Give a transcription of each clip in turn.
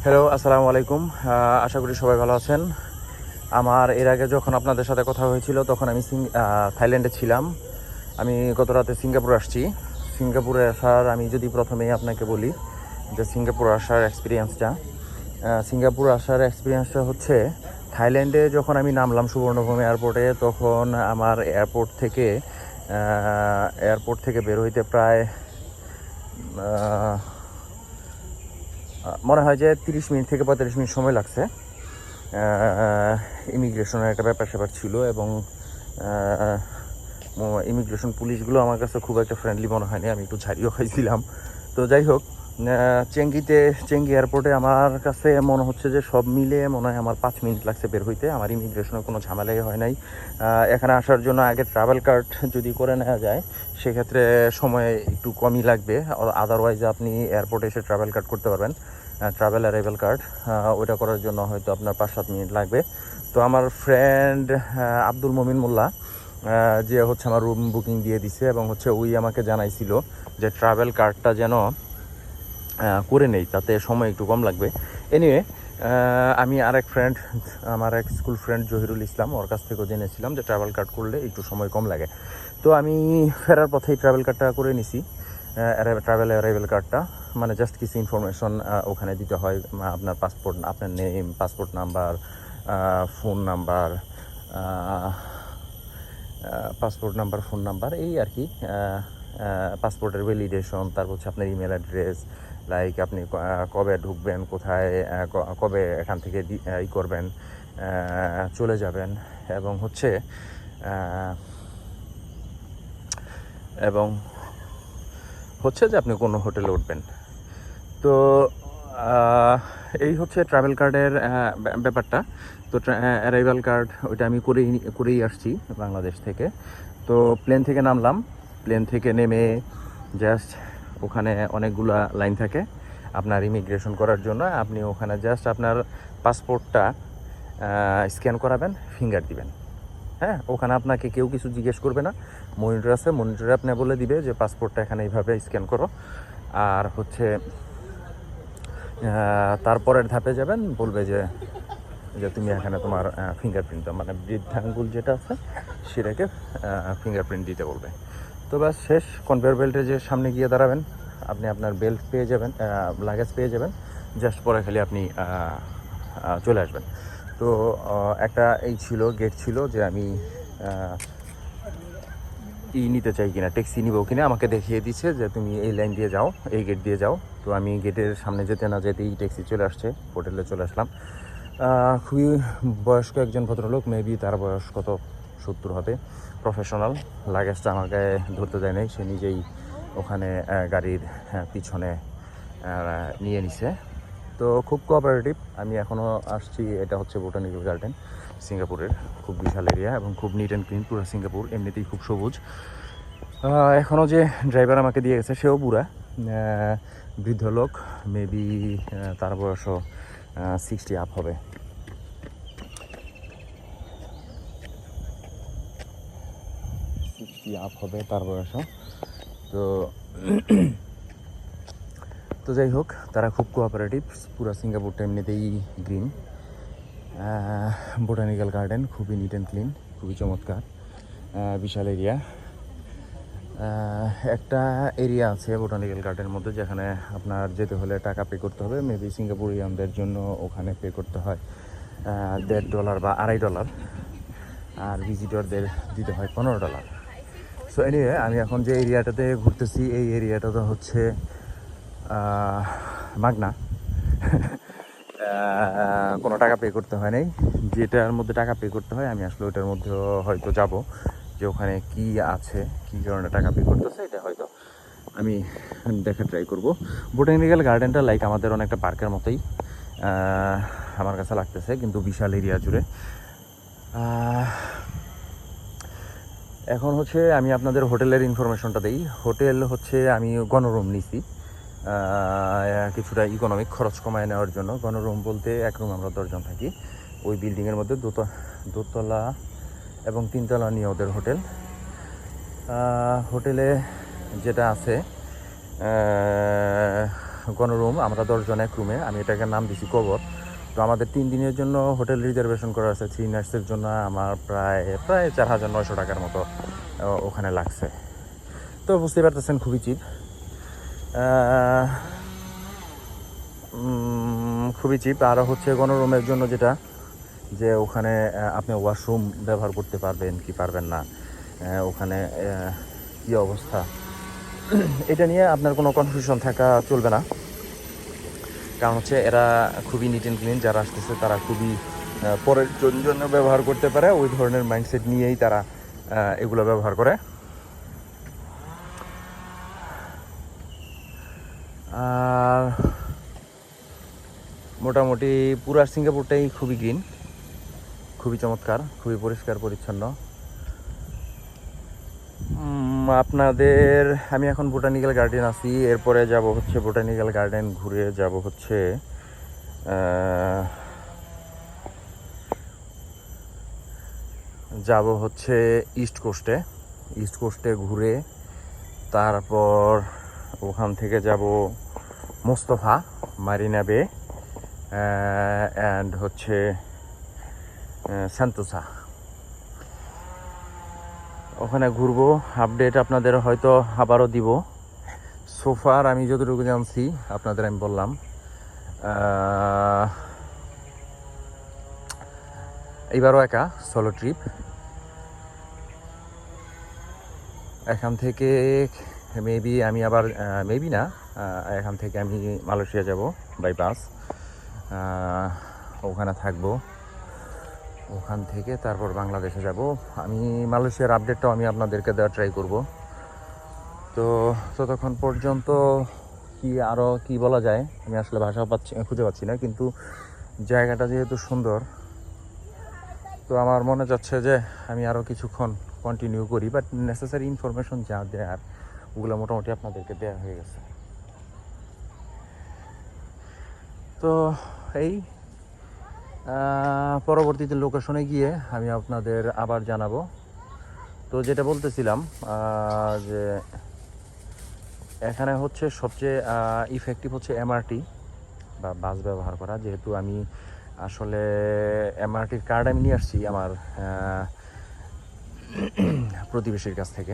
Hello, আসসালামু আলাইকুম। আশা করি সবাই ভালো আছেন। আমার এর আগে যখন আপনাদের সাথে কথা হয়েছিল তখন আমি থাইল্যান্ডে ছিলাম। আমি গত রাতে সিঙ্গাপুর আসছি। সিঙ্গাপুরে আসার আমি যদি প্রথমেই আপনাকে বলি যে সিঙ্গাপুর আসার এক্সপিরিয়েন্সটা হচ্ছে থাইল্যান্ডে যখন আমি নামলাম সুবর্ণভূমি এয়ারপোর্টে, তখন আমার এয়ারপোর্ট থেকে বের হইতে প্রায় মনে হয় যে 30 মিনিট থেকে 45 মিনিট সময় লাগছে। ইমিগ্রেশনের একটা ব্যাপার ছিল এবং ইমিগ্রেশন পুলিশগুলো আমার কাছে খুব একটা ফ্রেন্ডলি মনে হয়নি, আমি একটু ঝাড়িও খাইছিলাম। তো যাই হোক, চেঙ্গি এয়ারপোর্টে আমার কাছে মনে হচ্ছে যে সব মিলে মনে হয় আমার 5 মিনিট লাগছে বের হইতে। আমার ইমিগ্রেশনের কোনো ঝামেলাই হয় নাই। এখানে আসার জন্য আগে ট্রাভেল কার্ড যদি করে নেওয়া যায় সেক্ষেত্রে সময় একটু কমই লাগবে। আদারওয়াইজ আপনি এয়ারপোর্টে এসে ট্রাভেল কার্ড করতে পারবেন, ট্রাভেল অ্যারাইভাল কার্ড। ওইটা করার জন্য হয়তো আপনার 5-7 মিনিট লাগবে। তো আমার ফ্রেন্ড আব্দুল মমিন মোল্লা, যে হচ্ছে আমার রুম বুকিং দিয়ে দিছে এবং হচ্ছে ওই আমাকে জানাইছিল যে ট্রাভেল কার্ডটা যেন করে নেই, তাতে সময় একটু কম লাগবে। এনিওয়ে, আমি আমার এক স্কুল ফ্রেন্ড জহিরুল ইসলাম, ওর কাছ থেকেও জেনেছিলাম যে ট্রাভেল কার্ড করলে একটু সময় কম লাগে। তো আমি ফেরার পথেই ট্রাভেল কার্ডটা করে নিছি। ট্রাভেল অ্যারাইভেল কার্ডটা মানে জাস্ট কিছু ইনফরমেশন ওখানে দিতে হয়, আপনার পাসপোর্ট, আপনার name, passport number, phone number, phone number, এই আর কি। পাসপোর্টের ভ্যালিডেশন, তারপর হচ্ছে আপনার ইমেল অ্যাড্রেস, লাইক আপনি কবে ঢুকবেন, কোথায় কবে এখান থেকে করবেন, চলে যাবেন, এবং হচ্ছে যে আপনি কোনো হোটেলে উঠবেন। তো এই হচ্ছে ট্রাভেল কার্ডের ব্যাপারটা। তো অ্যারাইভাল কার্ড ওইটা আমি করেই আসছি বাংলাদেশ থেকে। তো প্লেন থেকে নামলাম, প্লেন থেকে নেমে জাস্ট ওখানে অনেকগুলা লাইন থাকে আপনার ইমিগ্রেশন করার জন্য। আপনি ওখানে জাস্ট আপনার পাসপোর্টটা স্ক্যান করাবেন, ফিঙ্গার দিবেন। হ্যাঁ, ওখানে আপনাকে কেউ কিছু জিজ্ঞেস করবে না। মনিটর আছে, মনিটরে আপনি বলে দিবে যে পাসপোর্টটা এখানে এইভাবে স্ক্যান করো। আর হচ্ছে তারপরের ধাপে যাবেন, বলবে যে তুমি এখানে তোমার ফিঙ্গারপ্রিন্ট, মানে বৃদ্ধাঙ্গুল যেটা আছে সেটাকে ফিঙ্গারপ্রিন্ট দিতে বলবে। তো ব্যাস শেষ। কনভেয়ার বেল্টের যে সামনে গিয়ে দাঁড়াবেন, আপনি আপনার বেল্ট পেয়ে যাবেন, লাগেজ পেয়ে যাবেন। জাস্ট পরে খালি আপনি চলে আসবেন। তো একটা গেট ছিল যে আমি নিতে চাই কিনা, ট্যাক্সি নিব কিনা, আমাকে দেখিয়ে দিচ্ছে যে তুমি এই লাইন দিয়ে যাও, এই গেট দিয়ে যাও। তো আমি গেটের সামনে যেতে না যেতেই ট্যাক্সি চলে আসছে, হোটেলে চলে আসলাম। খুবই বয়স্ক একজন ভদ্রলোক, মেবি তার বয়স কত 70 হবে, প্রফেশনাল। লাগেজটা আমাকে ধরতে দেয় নাই, সে নিজেই ওখানে গাড়ির পিছনে নিয়ে নিছে। তো খুব কোঅপারেটিভ। আমি এখনও আসছি, এটা হচ্ছে বোটানিক্যাল গার্ডেন সিঙ্গাপুরের, খুব বিশাল এরিয়া এবং খুব নিট অ্যান্ড ক্লিন। পুরো সিঙ্গাপুর এমনিতেই খুব সবুজ। এখনও যে ড্রাইভার আমাকে দিয়ে গেছে সেও পুরা বৃদ্ধ লোক, মেবি তার বয়সও 60 আপ হবে। তার বয়সও। তো যাই হোক, তারা খুব কোঅপারেটিভ। পুরো সিঙ্গাপুরটা এমনিতেই গ্রিন। বোটানিক্যাল গার্ডেন খুবই নিট অ্যান্ড ক্লিন, খুবই চমৎকার, বিশাল এরিয়া। একটা এরিয়া আছে বোটানিক্যাল গার্ডেনের মধ্যে যেখানে আপনার যেতে হলে টাকা পে করতে হবে। মেবি সিঙ্গাপুরিয়ানদের জন্য ওখানে পে করতে হয় $1.50 বা $2.50, আর ভিজিটরদের দিতে হয় $15। সো এনিওয়ে, আমি এখন যে এরিয়াটাতে ঘুরতেছি এই এরিয়াটাতে হচ্ছে মাগনা। কোনো টাকা পে করতে হয় নাই। যেটার মধ্যে টাকা পে করতে হয় আমি আসলে ওইটার মধ্যে হয়তো যাব, যে ওখানে কি আছে, কী কারণে টাকা পে করতেছে, এটা হয়তো আমি দেখা ট্রাই করব। বোটানিক্যাল গার্ডেনটা লাইক আমাদের অনেকটা পার্কের মতোই আমার কাছে লাগতেছে, কিন্তু বিশাল এরিয়া জুড়ে। এখন হচ্ছে আমি আপনাদের হোটেলের ইনফরমেশনটা দিই। হোটেল হচ্ছে আমি গণরুম নিছি, কিছুটা ইকোনমিক, খরচ কমায় নেওয়ার জন্য। গণরুম বলতে এক রুম আমরা 10 জন থাকি। ওই বিল্ডিংয়ের মধ্যে দোতলা এবং 3তলা নিয়ে ওদের হোটেল। হোটেলে যেটা আছে গণরুম, আমরা 10 জন এক রুমে। আমি এটাকে নাম দিছি কবর। তো আমাদের 3 দিনের জন্য হোটেল রিজার্ভেশন করা আছে। 3 নাইটসের জন্য আমার প্রায় 4,900 টাকার মতো ওখানে লাগছে। তো বুঝতে পারতেছেন খুবই চিপ, খুবই চিপ। আরও হচ্ছে গণরুমের জন্য যেটা, যে ওখানে আপনি ওয়াশরুম ব্যবহার করতে পারবেন কি পারবেন না, ওখানে কী অবস্থা, এটা নিয়ে আপনার কোনো কনফিউশন থাকা চলবে না। কারণ হচ্ছে এরা খুবই নিট অ্যান্ড ক্লিন, যারা আসতেছে তারা খুবই পরের জন্য ব্যবহার করতে পারে, ওই ধরনের মাইন্ডসেট নিয়েই তারা এগুলো ব্যবহার করে। আর মোটামুটি পুরা সিঙ্গাপুরটাই খুবই গ্রিন, খুবই চমৎকার, খুবই পরিষ্কার পরিচ্ছন্ন। আপনাদের আমি এখন বোটানিক্যাল গার্ডেন আছি, এরপরে যাব হচ্ছে বোটানিক্যাল গার্ডেন ঘুরে যাব হচ্ছে ইস্ট কোস্টে ঘুরে তারপর ওখান থেকে যাব মোস্তফা মারিনা বে অ্যান্ড হচ্ছে সেন্টোসা, ওখানে ঘুরবো। আপডেট আপনাদের হয়তো আবারও দিব। সোফার আমি যতটুকু জানছি আপনাদের আমি বললাম। এবারও একা সোলো ট্রিপ। এখান থেকে মেবি আমি আবার মেবি না এখান থেকে আমি মালয়েশিয়া যাব বাই বাস, ওখানে থাকবো, ওখান থেকে তারপর বাংলাদেশে যাব। আমি মালয়েশিয়ার আপডেটটাও আমি আপনাদেরকে দেওয়ার ট্রাই করব। তো ততক্ষণ পর্যন্ত আরও কি বলা যায়, আমি আসলে ভাষা খুঁজে পাচ্ছি না, কিন্তু জায়গাটা যেহেতু সুন্দর, তো আমার মনে যাচ্ছে যে আমি আরও কিছুক্ষণ কন্টিনিউ করি। বাট নেসেসারি ইনফরমেশন যা দেয়ার ওগুলো মোটামুটি আপনাদেরকে দেওয়া হয়ে গেছে। তো এই পরবর্তীতে লোকেশনে গিয়ে আমি আপনাদের আবার জানাবো। তো যেটা বলতেছিলাম যে এখানে হচ্ছে সবচেয়ে ইফেক্টিভ হচ্ছে এমআরটি বা বাস ব্যবহার করা। যেহেতু আমি আসলে এমআরটির কার্ড আমি নিয়ে আসছি আমার প্রতিবেশীর কাছ থেকে,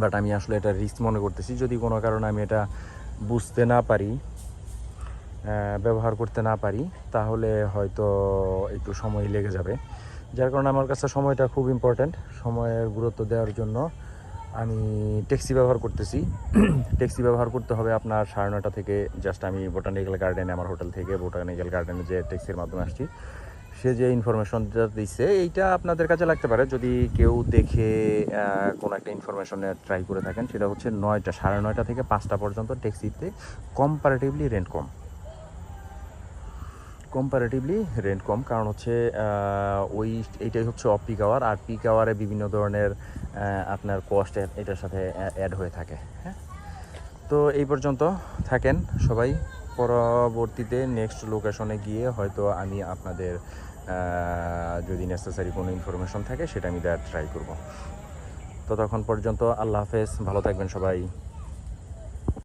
বাট আমি আসলে এটা রিস্ক মনে করতেছি। যদি কোনো কারণে আমি এটা বুঝতে না পারি, ব্যবহার করতে না পারি, তাহলে হয়তো একটু সময় লেগে যাবে। যার কারণে আমার কাছে সময়টা খুব ইম্পর্ট্যান্ট। সময়ের গুরুত্ব দেওয়ার জন্য আমি ট্যাক্সি ব্যবহার করতেছি। ট্যাক্সি ব্যবহার করতে হবে আপনার 9:30 থেকে। জাস্ট আমি বোটানিক্যাল গার্ডেনে, আমার হোটেল থেকে বোটানিক্যাল গার্ডেনে যে ট্যাক্সির মাধ্যমে আসছি, সে যে ইনফরমেশনটা দিচ্ছে এইটা আপনাদের কাছে লাগতে পারে যদি কেউ দেখে কোনো একটা ইনফরমেশনে ট্রাই করে থাকেন। সেটা হচ্ছে 9:30 থেকে 5টা পর্যন্ত ট্যাক্সিতে কম্পারেটিভলি রেন্ট কম। কারণ হচ্ছে এইটাই হচ্ছে অফ পিক আওয়ার, আর পিক আওয়ারে বিভিন্ন ধরনের আপনার কস্ট এটার সাথে অ্যাড হয়ে থাকে। হ্যাঁ, তো এই পর্যন্ত থাকেন সবাই। পরবর্তীতে নেক্সট লোকেশনে গিয়ে হয়তো আমি আপনাদের যদি নেসেসারি কোনো ইনফরমেশন থাকে সেটা আমি দেওয়ার ট্রাই করব। ততক্ষণ পর্যন্ত আল্লাহ হাফেজ, ভালো থাকবেন সবাই।